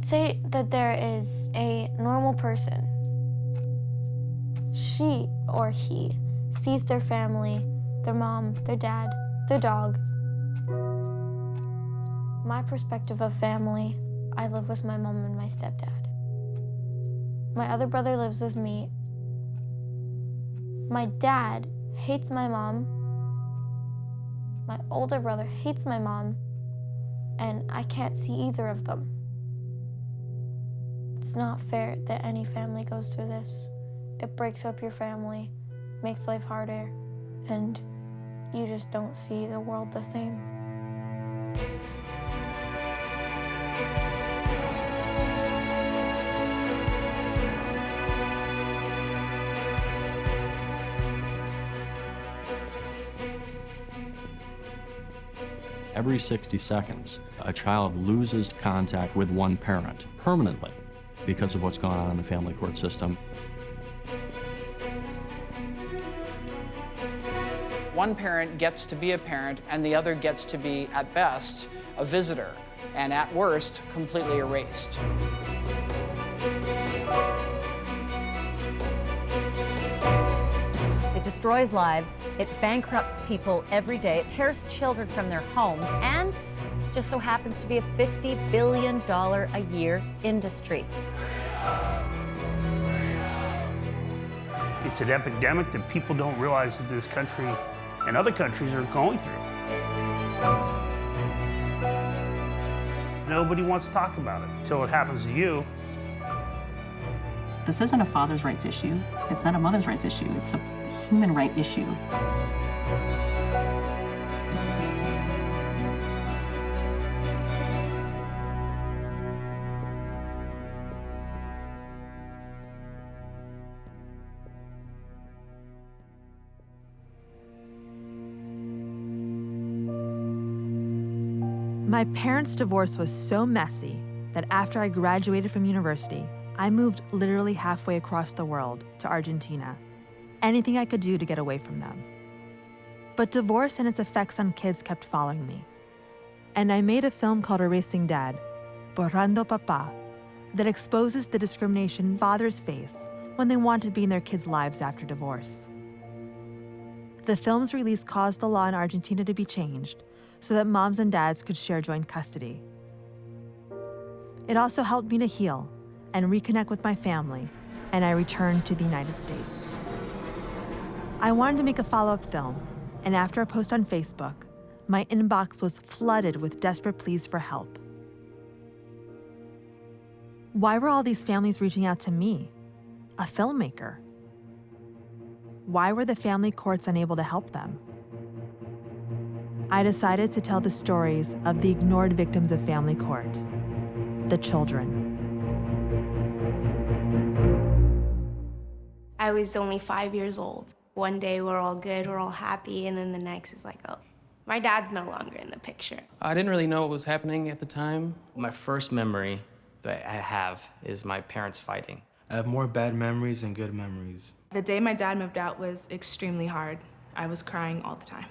Say that there is a normal person. She or he sees their family, their mom, their dad, their dog. My perspective of family, I live with my mom and my stepdad. My other brother lives with me. My dad hates my mom. My older brother hates my mom, and I can't see either of them. It's not fair that any family goes through this. It breaks up your family, makes life harder, and you just don't see the world the same. Every 60 seconds, a child loses contact with one parent permanently because of what's going on in the family court system. One parent gets to be a parent, and the other gets to be, at best, a visitor, and at worst, completely erased. It destroys lives, it bankrupts people every day, it tears children from their homes, and just so happens to be a $50 billion a year industry. It's an epidemic that people don't realize that this country and other countries are going through. Nobody wants to talk about it until it happens to you. This isn't a father's rights issue. It's not a mother's rights issue. It's a human right issue. My parents' divorce was so messy that after I graduated from university, I moved literally halfway across the world to Argentina. Anything I could do to get away from them. But divorce and its effects on kids kept following me. And I made a film called Erasing Dad, Borrando Papá, that exposes the discrimination fathers face when they want to be in their kids' lives after divorce. The film's release caused the law in Argentina to be changed so that moms and dads could share joint custody. It also helped me to heal and reconnect with my family, and I returned to the United States. I wanted to make a follow-up film, and after a post on Facebook, my inbox was flooded with desperate pleas for help. Why were all these families reaching out to me, a filmmaker? Why were the family courts unable to help them? I decided to tell the stories of the ignored victims of family court, the children. I was only 5 years old. One day we're all good, we're all happy, and then the next is like, oh, my dad's no longer in the picture. I didn't really know what was happening at the time. My first memory that I have is my parents fighting. I have more bad memories than good memories. The day my dad moved out was extremely hard. I was crying all the time.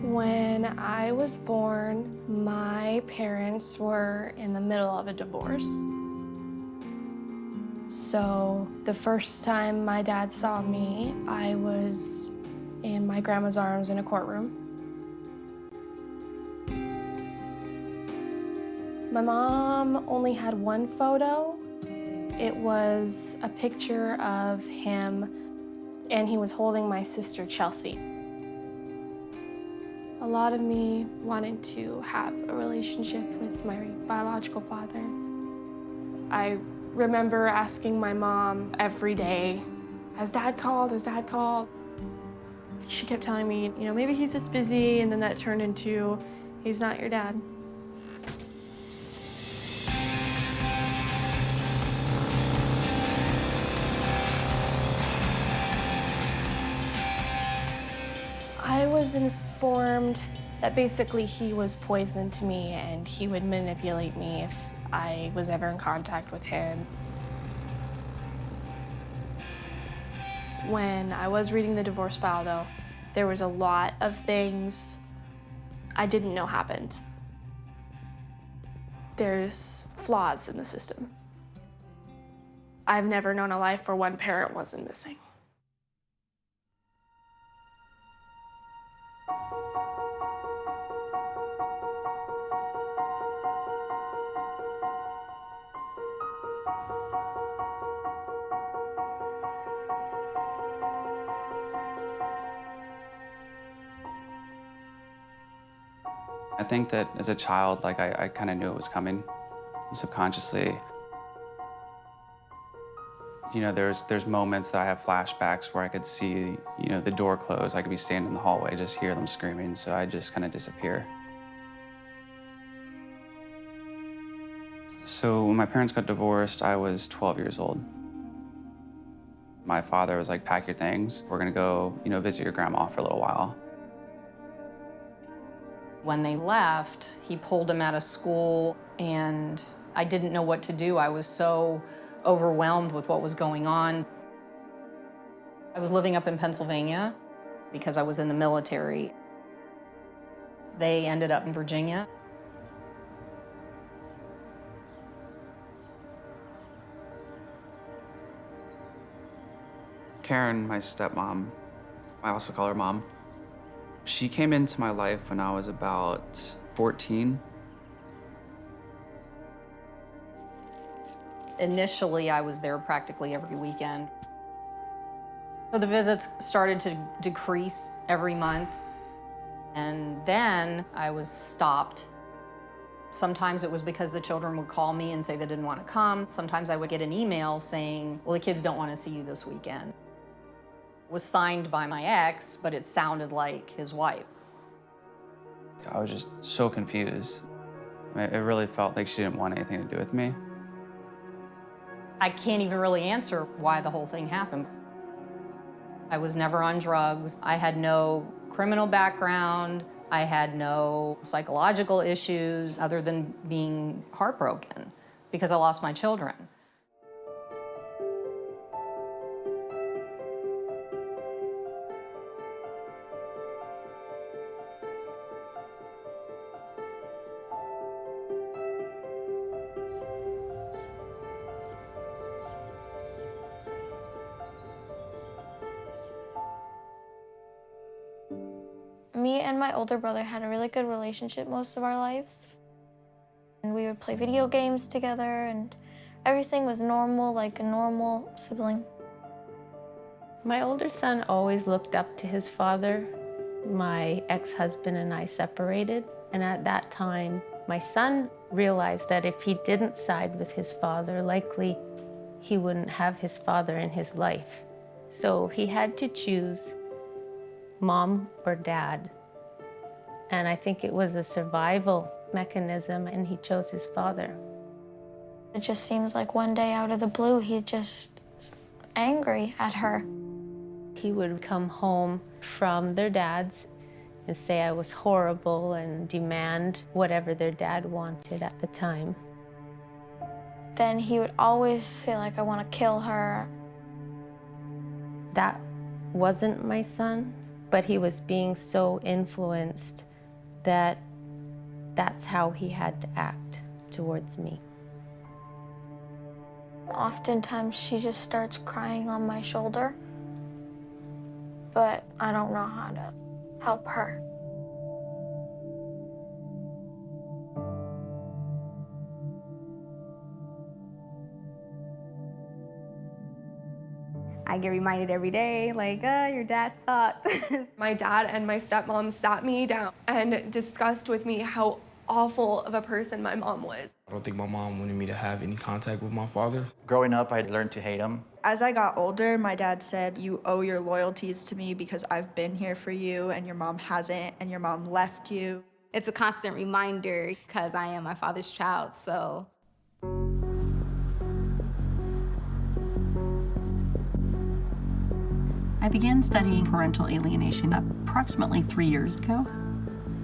When I was born, my parents were in the middle of a divorce. So the first time my dad saw me, I was in my grandma's arms in a courtroom. My mom only had one photo. It was a picture of him, and he was holding my sister, Chelsea. A lot of me wanted to have a relationship with my biological father. I remember asking my mom every day, has Dad called, has Dad called? She kept telling me, you know, maybe he's just busy, and then that turned into, he's not your dad. was informed that basically he was poison to me and he would manipulate me if I was ever in contact with him. When I was reading the divorce file, though, there was a lot of things I didn't know happened. There's flaws in the system. I've never known a life where one parent wasn't missing. I think that as a child, like I kind of knew it was coming subconsciously. You know, there's moments that I have flashbacks where I could see, you know, the door close. I could be standing in the hallway, just hear them screaming, so I just kind of disappear. So when my parents got divorced, I was 12 years old. My father was like, pack your things. We're gonna go, you know, visit your grandma for a little while. When they left, he pulled him out of school, and I didn't know what to do. I was so overwhelmed with what was going on. I was living up in Pennsylvania because I was in the military. They ended up in Virginia. Karen, my stepmom, I also call her mom, she came into my life when I was about 14. Initially, I was there practically every weekend. So the visits started to decrease every month, and then I was stopped. Sometimes it was because the children would call me and say they didn't want to come. Sometimes I would get an email saying, well, the kids don't want to see you this weekend. It was signed by my ex, but it sounded like his wife. I was just so confused. It really felt like she didn't want anything to do with me. I can't even really answer why the whole thing happened. I was never on drugs. I had no criminal background. I had no psychological issues other than being heartbroken because I lost my children. Me and my older brother had a really good relationship most of our lives. And we would play video games together, and everything was normal, like a normal sibling. My older son always looked up to his father. My ex-husband and I separated, and at that time, my son realized that if he didn't side with his father, likely he wouldn't have his father in his life. So he had to choose mom or dad. And I think it was a survival mechanism, and he chose his father. It just seems like one day out of the blue, he's just angry at her. He would come home from their dad's and say I was horrible and demand whatever their dad wanted at the time. Then he would always say, like, I want to kill her. That wasn't my son, but he was being so influenced that that's how he had to act towards me. Oftentimes she just starts crying on my shoulder, but I don't know how to help her. I get reminded every day, like, your dad sucked. My dad and my stepmom sat me down and discussed with me how awful of a person my mom was. I don't think my mom wanted me to have any contact with my father. Growing up, I learned to hate him. As I got older, my dad said, you owe your loyalties to me because I've been here for you and your mom hasn't, and your mom left you. It's a constant reminder because I am my father's child, so. I I began studying parental alienation approximately 3 years ago.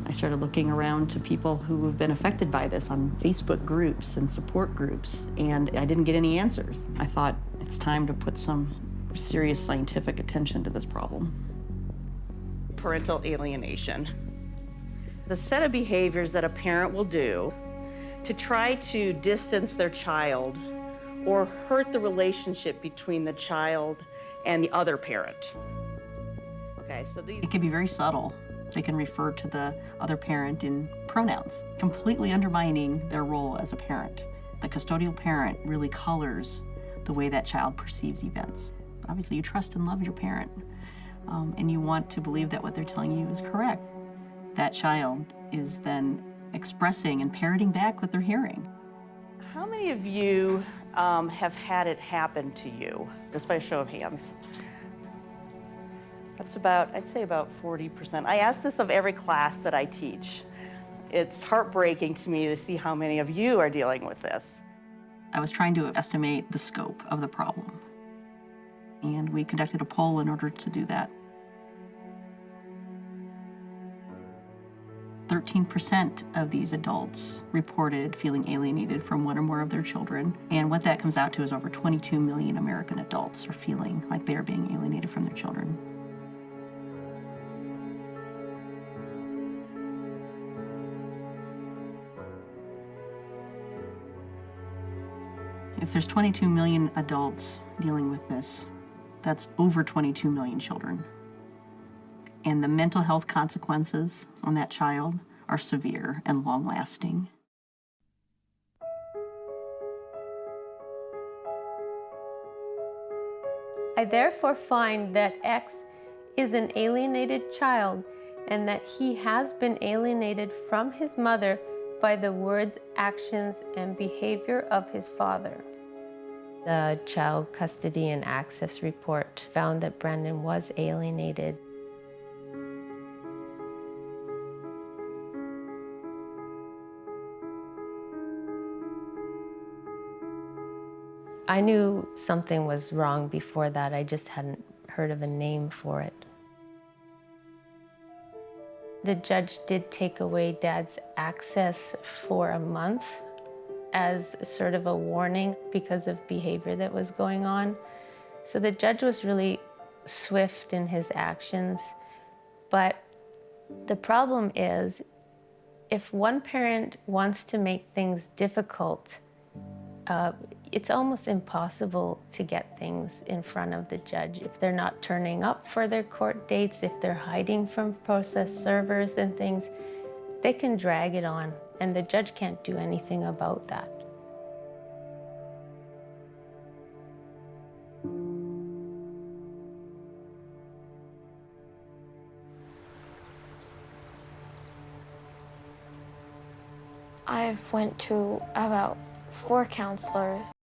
I started looking around to people who have been affected by this on Facebook groups and support groups, and I didn't get any answers. I thought it's time to put some serious scientific attention to this problem. Parental alienation. The set of behaviors that a parent will do to try to distance their child or hurt the relationship between the child and the other parent. Okay, so these... It can be very subtle. They can refer to the other parent in pronouns, completely undermining their role as a parent. The custodial parent really colors the way that child perceives events. Obviously, you trust and love your parent, and you want to believe that what they're telling you is correct. That child is then expressing and parroting back what they're hearing. How many of you have had it happen to you? Just by a show of hands. That's about, I'd say about 40%. I ask this of every class that I teach. It's heartbreaking to me to see how many of you are dealing with this. I was trying to estimate the scope of the problem, and we conducted a poll in order to do that. 13% of these adults reported feeling alienated from one or more of their children, and what that comes out to is over 22 million American adults are feeling like they are being alienated from their children. If there's 22 million adults dealing with this, that's over 22 million children. And the mental health consequences on that child are severe and long-lasting. I therefore find that X is an alienated child and that he has been alienated from his mother by the words, actions, and behavior of his father. The Child Custody and Access Report found that Brandon was alienated. I knew something was wrong before that. I just hadn't heard of a name for it. The judge did take away Dad's access for a month as sort of a warning because of behavior that was going on. So the judge was really swift in his actions. But the problem is, if one parent wants to make things difficult, it's almost impossible to get things in front of the judge. If they're not turning up for their court dates, if they're hiding from process servers and things, they can drag it on, and the judge can't do anything about that. I've went to about 4 counselors.